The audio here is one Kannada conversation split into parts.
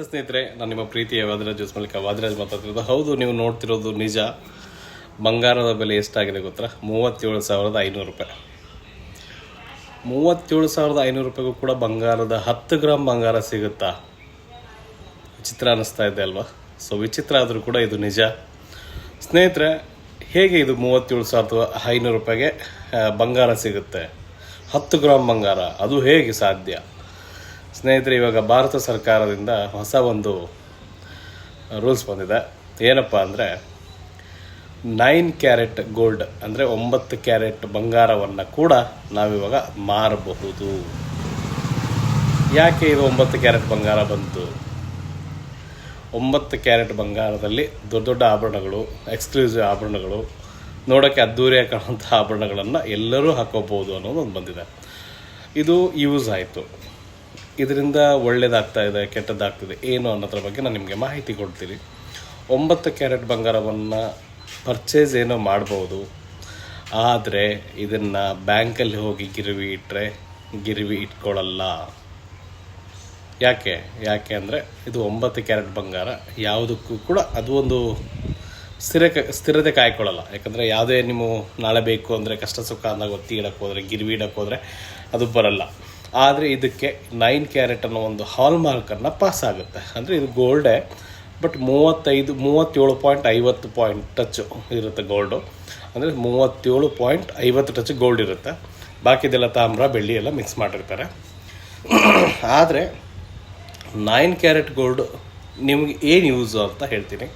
ಸ್ನೇಹಿತರೆ, ನಾನು ನಿಮ್ಮ ಪ್ರೀತಿಯ ವಾದಿರಾಜ್ ವಾದಿರಾಜ್ ಮಾತಾಡ್ತಿರೋದು. ಹೌದು, ನೀವು ನೋಡ್ತಿರೋದು ನಿಜ. ಬಂಗಾರದ ಬೆಲೆ ಎಷ್ಟಾಗಿದೆ ಗೊತ್ತಾ? 37,500 ರೂಪಾಯಿ. 37,500 ರೂಪಾಯಿಗೂ ಕೂಡ ಬಂಗಾರದ 10 ಗ್ರಾಮ್ ಬಂಗಾರ ಸಿಗುತ್ತಾ? ವಿಚಿತ್ರ ಅನ್ನಿಸ್ತಾ ಇದೆ ಅಲ್ವಾ? ಸೊ ವಿಚಿತ್ರ ಆದರೂ ಕೂಡ ಇದು ನಿಜ. ಸ್ನೇಹಿತರೆ, ಹೇಗೆ ಇದು 37,500 ರೂಪಾಯಿಗೆ ಬಂಗಾರ ಸಿಗುತ್ತೆ? 10 ಗ್ರಾಮ್ ಬಂಗಾರ, ಅದು ಹೇಗೆ ಸಾಧ್ಯ? ಸ್ನೇಹಿತರೆ, ಇವಾಗ ಭಾರತ ಸರ್ಕಾರದಿಂದ ಹೊಸ ಒಂದು ರೂಲ್ಸ್ ಬಂದಿದೆ. ಏನಪ್ಪ ಅಂದರೆ 9 ಕ್ಯಾರೆಟ್ ಗೋಲ್ಡ್ ಅಂದರೆ 9 ಕ್ಯಾರೆಟ್ ಬಂಗಾರವನ್ನು ಕೂಡ ನಾವಿವಾಗ ಮಾರಬಹುದು. ಯಾಕೆ ಇದು 9 ಕ್ಯಾರೆಟ್ ಬಂಗಾರ ಬಂತು? 9 ಕ್ಯಾರೆಟ್ ಬಂಗಾರದಲ್ಲಿ ದೊಡ್ಡ ದೊಡ್ಡ ಆಭರಣಗಳು, ಎಕ್ಸ್ಕ್ಲೂಸಿವ್ ಆಭರಣಗಳು, ನೋಡೋಕ್ಕೆ ಅದ್ದೂರಿಯಾಗಿ ಕಾಣುವಂಥ ಆಭರಣಗಳನ್ನು ಎಲ್ಲರೂ ಹಾಕೋಬೋದು ಅನ್ನೋದು ಒಂದು ಬಂದಿದೆ. ಇದು ಯೂಸ್ ಆಯಿತು. ಇದರಿಂದ ಒಳ್ಳೆಯದಾಗ್ತಾ ಇದೆ, ಕೆಟ್ಟದ್ದಾಗ್ತಿದೆ ಏನು ಅನ್ನೋದ್ರ ಬಗ್ಗೆ ನಾನು ನಿಮಗೆ ಮಾಹಿತಿ ಕೊಡ್ತೀನಿ. 9 ಕ್ಯಾರೆಟ್ ಬಂಗಾರವನ್ನು ಪರ್ಚೇಸ್ ಏನೋ ಮಾಡ್ಬೋದು, ಆದರೆ ಇದನ್ನು ಬ್ಯಾಂಕಲ್ಲಿ ಹೋಗಿ ಗಿರ್ವಿ ಇಟ್ಟರೆ ಗಿರ್ವಿ ಇಟ್ಕೊಳ್ಳಲ್ಲ. ಯಾಕೆ ಅಂದರೆ ಇದು 9 ಕ್ಯಾರೆಟ್ ಬಂಗಾರ ಯಾವುದಕ್ಕೂ ಕೂಡ ಅದು ಒಂದು ಸ್ಥಿರತೆ ಕಾಯ್ಕೊಳ್ಳಲ್ಲ. ಯಾಕಂದರೆ ಯಾವುದೇ ನೀವು ನಾಳೆ ಬೇಕು ಅಂದರೆ ಕಷ್ಟ ಸುಖ ಅಂದಾಗ ಒತ್ತಿ ಇಡಕ್ಕೆ ಹೋದರೆ, ಗಿರ್ವಿ ಇಡಕ್ಕೆ ಹೋದರೆ ಅದು ಬರಲ್ಲ. ಆದರೆ ಇದಕ್ಕೆ 9 ಕ್ಯಾರೆಟ್ ಅನ್ನೋ ಒಂದು ಹಾಲ್ ಮಾರ್ಕನ್ನು ಪಾಸ್ ಆಗುತ್ತೆ. ಅಂದರೆ ಇದು ಗೋಲ್ಡೇ, ಬಟ್ 37.50 ಪಾಯಿಂಟ್ ಟಚ್ ಇರುತ್ತೆ ಗೋಲ್ಡು. ಅಂದರೆ 37.50 ಟಚ್ ಗೋಲ್ಡ್ ಇರುತ್ತೆ. ಬಾಕಿದೆಲ್ಲ ತಾಮ್ರ, ಬೆಳ್ಳಿ ಎಲ್ಲ ಮಿಕ್ಸ್ ಮಾಡಿರ್ತಾರೆ. ಆದರೆ 9 ಕ್ಯಾರೆಟ್ ಗೋಲ್ಡ್ ನಿಮಗೆ ಏನು ಯೂಸು ಅಂತ ಹೇಳ್ತೀನಿ.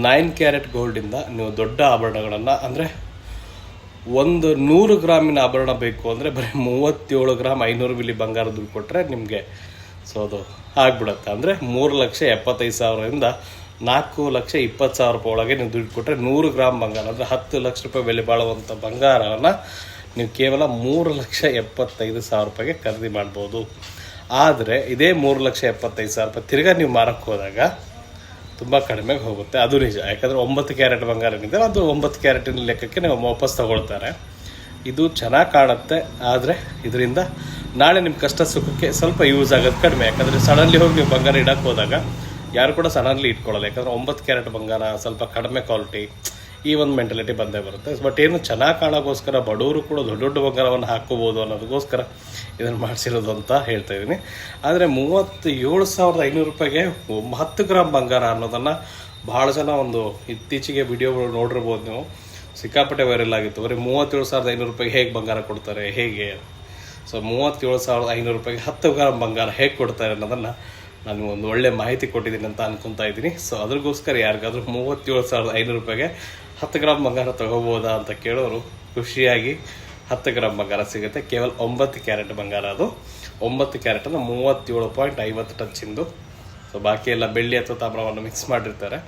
9 ಕ್ಯಾರೆಟ್ ಗೋಲ್ಡಿಂದ ನೀವು ದೊಡ್ಡ ಆಭರಣಗಳನ್ನು, ಅಂದರೆ 100 ಗ್ರಾಮಿನ ಆಭರಣ ಬೇಕು ಅಂದರೆ ಬರೀ 37 ಗ್ರಾಮ್ 500 ಮಿಲಿ ಬಂಗಾರ ದುಡ್ಡು ಕೊಟ್ಟರೆ ನಿಮಗೆ ಸೊ ಅದು ಆಗಿಬಿಡುತ್ತೆ. ಅಂದರೆ 3,75,000ರಿಂದ 4,20,000 ರೂಪಾಯಿ ಒಳಗೆ ನೀವು ದುಡ್ಡು ಕೊಟ್ಟರೆ 100 ಗ್ರಾಮ್ ಬಂಗಾರ ಅಂದರೆ 10 ಲಕ್ಷ ರೂಪಾಯಿ ಬೆಲೆ ಬಾಳುವಂಥ ಬಂಗಾರವನ್ನು ನೀವು ಕೇವಲ 3,75,000 ರೂಪಾಯಿಗೆ ಖರೀದಿ ಮಾಡ್ಬೋದು. ಆದರೆ ಇದೇ 3,75,000 ರೂಪಾಯಿ ತಿರ್ಗಾ ನೀವು ಮಾರಕ್ಕೆ ಹೋದಾಗ ತುಂಬ ಕಡಿಮೆಗೆ ಹೋಗುತ್ತೆ. ಅದು ನಿಜ. ಯಾಕಂದರೆ 9 ಕ್ಯಾರೆಟ್ ಬಂಗಾರ ಏನಿದೆ ಅದು 9 ಕ್ಯಾರೆಟಿನ ಲೆಕ್ಕಕ್ಕೆ ನೀವು ವಾಪಸ್ ತಗೊಳ್ತಾರೆ. ಇದು ಚೆನ್ನಾಗಿ ಕಾಣುತ್ತೆ, ಆದರೆ ಇದರಿಂದ ನಾಳೆ ನಿಮ್ಮ ಕಷ್ಟ ಸುಖಕ್ಕೆ ಸ್ವಲ್ಪ ಯೂಸ್ ಆಗೋದು ಕಡಿಮೆ. ಯಾಕಂದರೆ ಸಡನ್ಲಿ ಹೋಗಿ ನೀವು ಬಂಗಾರ ಇಡಕ್ಕೆ ಹೋದಾಗ ಯಾರು ಕೂಡ ಸಡನ್ಲಿ ಇಟ್ಕೊಳ್ಳಲ್ಲ. ಯಾಕಂದರೆ 9 ಕ್ಯಾರೆಟ್ ಬಂಗಾರ ಸ್ವಲ್ಪ ಕಡಿಮೆ ಕ್ವಾಲಿಟಿ, ಈ ಒಂದು ಮೆಂಟಾಲಿಟಿ ಬಂದೇ ಬರುತ್ತೆ. ಬಟ್ ಏನು ಚೆನ್ನಾಗಿ ಕಾಣೋಕ್ಕೋಸ್ಕರ ಬಡವರು ಕೂಡ ದೊಡ್ಡ ದೊಡ್ಡ ಬಂಗಾರವನ್ನು ಹಾಕ್ಕೋಬೋದು ಅನ್ನೋದಕ್ಕೋಸ್ಕರ ಇದನ್ನು ಮಾಡಿಸಿರೋದು ಅಂತ ಹೇಳ್ತಾ ಇದ್ದೀನಿ. ಆದರೆ 37,500 ರೂಪಾಯಿಗೆ 10 ಗ್ರಾಮ್ ಬಂಗಾರ ಅನ್ನೋದನ್ನು ಭಾಳ ಜನ ಒಂದು ಇತ್ತೀಚೆಗೆ ವಿಡಿಯೋಗಳು ನೋಡಿರ್ಬೋದು ನೀವು. ಸಿಕ್ಕಾಪಟ್ಟೆ ವೈರಲ್ ಆಗಿತ್ತು. ಬರೀ 37,500 ರೂಪಾಯಿಗೆ ಹೇಗೆ ಬಂಗಾರ ಕೊಡ್ತಾರೆ, ಹೇಗೆ? ಸೊ 37,500 ರೂಪಾಯಿಗೆ 10 ಗ್ರಾಮ್ ಬಂಗಾರ ಹೇಗೆ ಕೊಡ್ತಾರೆ ಅನ್ನೋದನ್ನು ನಾನು ಒಂದು ಒಳ್ಳೆ ಮಾಹಿತಿ ಕೊಟ್ಟಿದ್ದೀನಿ ಅಂತ ಅನ್ಕೊತಾ ಇದ್ದೀನಿ. ಸೊ ಅದ್ರಗೋಸ್ಕರ ಯಾರಿಗಾದ್ರೂ 37,500 ರೂಪಾಯಿಗೆ 10 ಗ್ರಾಮ್ ಬಂಗಾರ ತೊಗೋಬೋದಾ ಅಂತ ಕೇಳೋರು ಖುಷಿಯಾಗಿ 10 ಗ್ರಾಮ್ ಬಂಗಾರ ಸಿಗುತ್ತೆ. ಕೇವಲ 9 ಕ್ಯಾರೆಟ್ ಬಂಗಾರ. ಅದು 9 ಕ್ಯಾರೆಟನ್ನು 37.50 ಟಚ್ಚಿಂದು. ಸೊ ಬಾಕಿ ಎಲ್ಲ ಬೆಳ್ಳಿ ಅಥವಾ ತಾಮ್ರವನ್ನು ಮಿಕ್ಸ್ ಮಾಡಿರ್ತಾರೆ.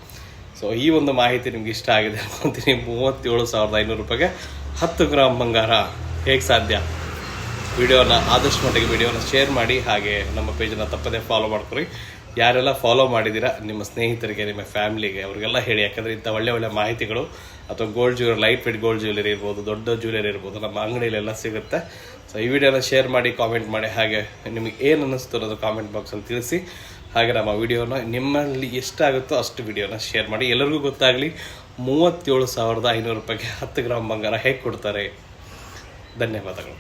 ಸೊ ಈ ಒಂದು ಮಾಹಿತಿ ನಿಮ್ಗೆ ಇಷ್ಟ ಆಗಿದೆ ಅನ್ಕೊತೀನಿ. 37,500 ರೂಪಾಯಿಗೆ 10 ಗ್ರಾಮ್ ಬಂಗಾರ ಹೇಗೆ ಸಾಧ್ಯ? ವಿಡಿಯೋನ ಆದಷ್ಟು ಮಟ್ಟಿಗೆ ವಿಡಿಯೋನ ಶೇರ್ ಮಾಡಿ, ಹಾಗೆ ನಮ್ಮ ಪೇಜನ್ನು ತಪ್ಪದೇ ಫಾಲೋ ಮಾಡ್ಕೊರಿ. ಯಾರೆಲ್ಲ ಫಾಲೋ ಮಾಡಿದ್ದೀರಾ ನಿಮ್ಮ ಸ್ನೇಹಿತರಿಗೆ, ನಿಮ್ಮ ಫ್ಯಾಮಿಲಿಗೆ, ಅವ್ರಿಗೆಲ್ಲ ಹೇಳಿ. ಯಾಕಂದರೆ ಇಂಥ ಒಳ್ಳೆ ಮಾಹಿತಿಗಳು ಅಥವಾ gold jewellery, light weight gold jewellery ಇರ್ಬೋದು, ದೊಡ್ಡ ಜ್ಯುವೆಲರಿ ಇರ್ಬೋದು, ನಮ್ಮ ಅಂಗಡಿಯಲ್ಲೆಲ್ಲ ಸಿಗುತ್ತೆ. ಸೊ ಈ ವಿಡಿಯೋನ ಶೇರ್ ಮಾಡಿ, ಕಾಮೆಂಟ್ ಮಾಡಿ, ಹಾಗೆ ನಿಮಗೆ ಏನು ಅನ್ನಿಸ್ತು ಅನ್ನೋದು ಕಾಮೆಂಟ್ ಬಾಕ್ಸಲ್ಲಿ ತಿಳಿಸಿ. ಹಾಗೆ ನಮ್ಮ ವಿಡಿಯೋನ ನಿಮ್ಮಲ್ಲಿ ಎಷ್ಟಾಗುತ್ತೋ ಅಷ್ಟು ವಿಡಿಯೋನ ಶೇರ್ ಮಾಡಿ. ಎಲ್ಲರಿಗೂ ಗೊತ್ತಾಗಲಿ 37,500 ರೂಪಾಯಿಗೆ 10 ಗ್ರಾಮ್ ಬಂಗಾರ ಹೇಗೆ ಕೊಡ್ತಾರೆ. ಧನ್ಯವಾದಗಳು.